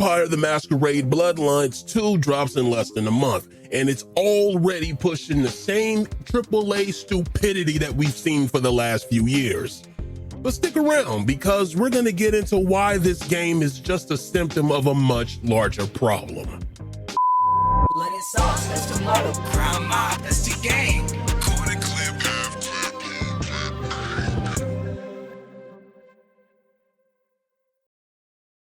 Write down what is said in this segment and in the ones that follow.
Vampire the Masquerade Bloodlines 2 drops in less than a month, and it's already pushing the same AAA stupidity that we've seen for the last few years. But stick around, because we're going to get into why this game is just a symptom of a much larger problem. Bloody sauce, that's the motto. Crown mob, that's the game.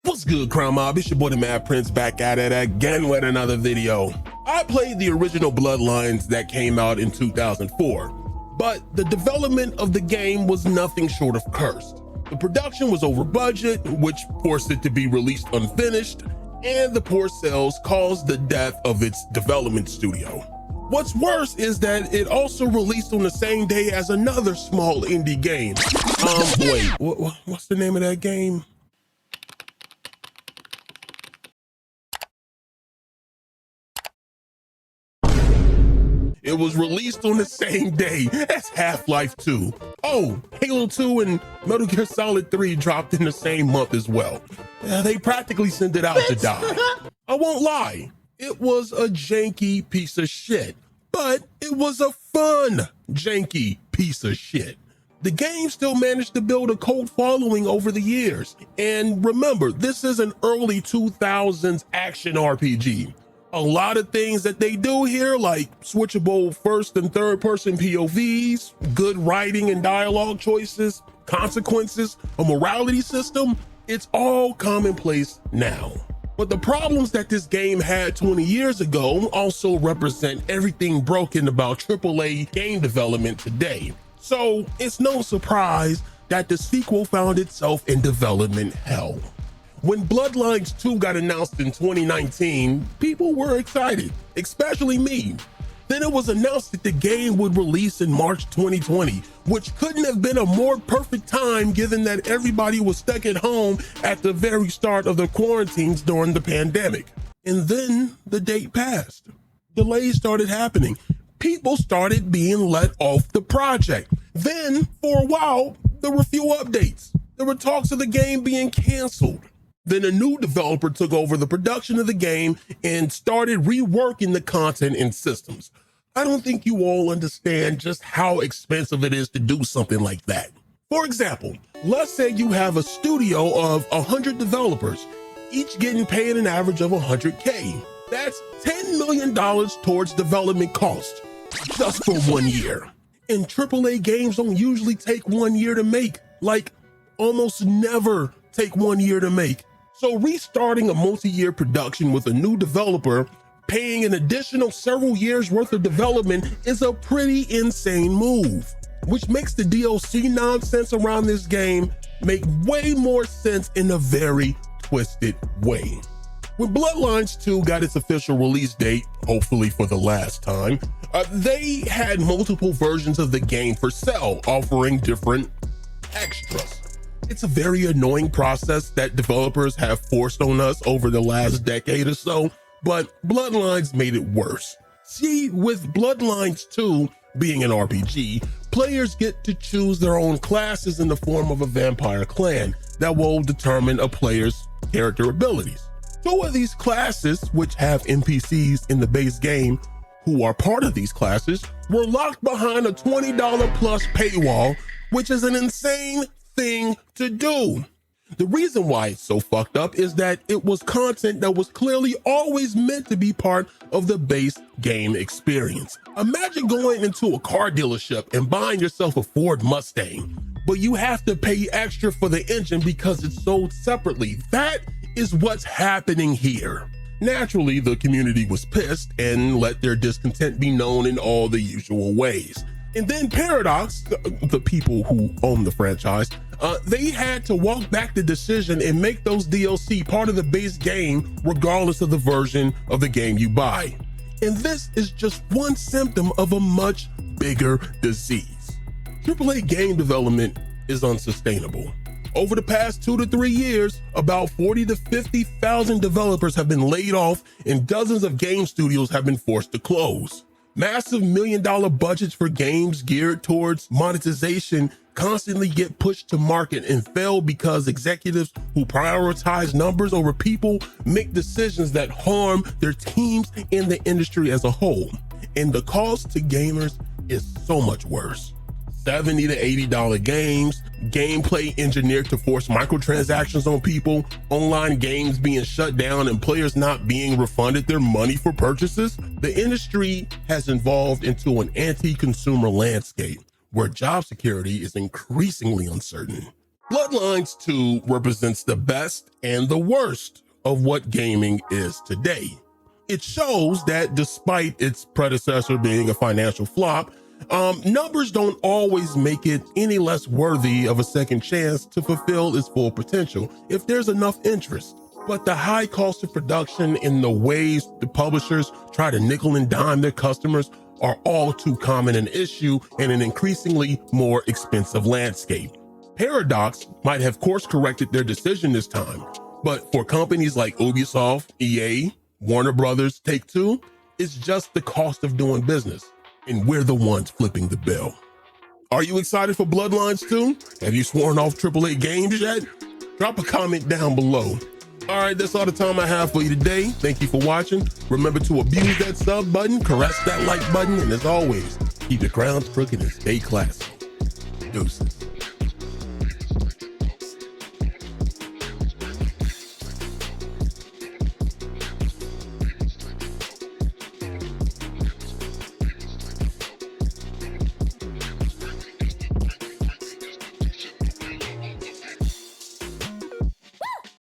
What's good, Crown Mob? It's your boy the Mad Prince back at it again with another video. I played the original Bloodlines that came out in 2004, but the development of the game was nothing short of cursed. The production was over budget, which forced it to be released unfinished, and the poor sales caused the death of its development studio. What's worse is that it also released on the same day as another small indie game. What's the name of that game? It was released on the same day as Half-Life 2. Oh, Halo 2 and Metal Gear Solid 3 dropped in the same month as well. They practically sent it out to die. I won't lie, it was a janky piece of shit, but it was a fun janky piece of shit. The game still managed to build a cult following over the years. And remember, this is an early 2000s action RPG. A lot of things that they do here, like switchable first and third person POVs, good writing and dialogue choices, consequences, a morality system, it's all commonplace now. But the problems that this game had 20 years ago also represent everything broken about AAA game development today. So it's no surprise that the sequel found itself in development hell. When Bloodlines 2 got announced in 2019, people were excited, especially me. Then it was announced that the game would release in March 2020, which couldn't have been a more perfect time given that everybody was stuck at home at the very start of the quarantines during the pandemic. And then the date passed. Delays started happening. People started being let off the project. Then, for a while, there were few updates. There were talks of the game being canceled. Then a new developer took over the production of the game and started reworking the content and systems. I don't think you all understand just how expensive it is to do something like that. For example, let's say you have a studio of 100 developers, each getting paid an average of $100K. That's $10 million towards development cost, just for 1 year. And AAA games don't usually take 1 year to make, like almost never take 1 year to make. So restarting a multi-year production with a new developer, paying an additional several years worth of development is a pretty insane move, which makes the DLC nonsense around this game make way more sense in a very twisted way. When Bloodlines 2 got its official release date, hopefully for the last time, they had multiple versions of the game for sale, offering different extras. It's a very annoying process that developers have forced on us over the last decade or so, but Bloodlines made it worse. See, with Bloodlines 2 being an RPG, players get to choose their own classes in the form of a vampire clan that will determine a player's character abilities. Two of these classes, which have NPCs in the base game who are part of these classes, were locked behind a $20 plus paywall, which is an insane thing to do. The reason why it's so fucked up is that it was content that was clearly always meant to be part of the base game experience. Imagine going into a car dealership and buying yourself a Ford Mustang, but you have to pay extra for the engine because it's sold separately. That is what's happening here. Naturally, the community was pissed and let their discontent be known in all the usual ways. And then Paradox, the people who own the franchise, they had to walk back the decision and make those DLC part of the base game regardless of the version of the game you buy. And this is just one symptom of a much bigger disease. AAA game development is unsustainable. Over the past 2 to 3 years, about 40 to 50,000 developers have been laid off and dozens of game studios have been forced to close. Massive $1 million budgets for games geared towards monetization constantly get pushed to market and fail because executives who prioritize numbers over people make decisions that harm their teams and the industry as a whole. And the cost to gamers is so much worse. $70 to $80 games, gameplay engineered to force microtransactions on people, online games being shut down and players not being refunded their money for purchases. The industry has evolved into an anti-consumer landscape where job security is increasingly uncertain. Bloodlines 2 represents the best and the worst of what gaming is today. It shows that despite its predecessor being a financial flop, numbers don't always make it any less worthy of a second chance to fulfill its full potential if there's enough interest. But the high cost of production and the ways the publishers try to nickel and dime their customers are all too common an issue in an increasingly more expensive landscape. Paradox might have course corrected their decision this time, but for companies like Ubisoft, EA, Warner Brothers, Take-Two, it's just the cost of doing business. And we're the ones flipping the bill. Are you excited for Bloodlines 2? Have you sworn off AAA games yet? Drop a comment down below. All right, that's all the time I have for you today. Thank you for watching. Remember to abuse that sub button, caress that like button, and as always, keep the crowns crooked and stay classy. Deuces.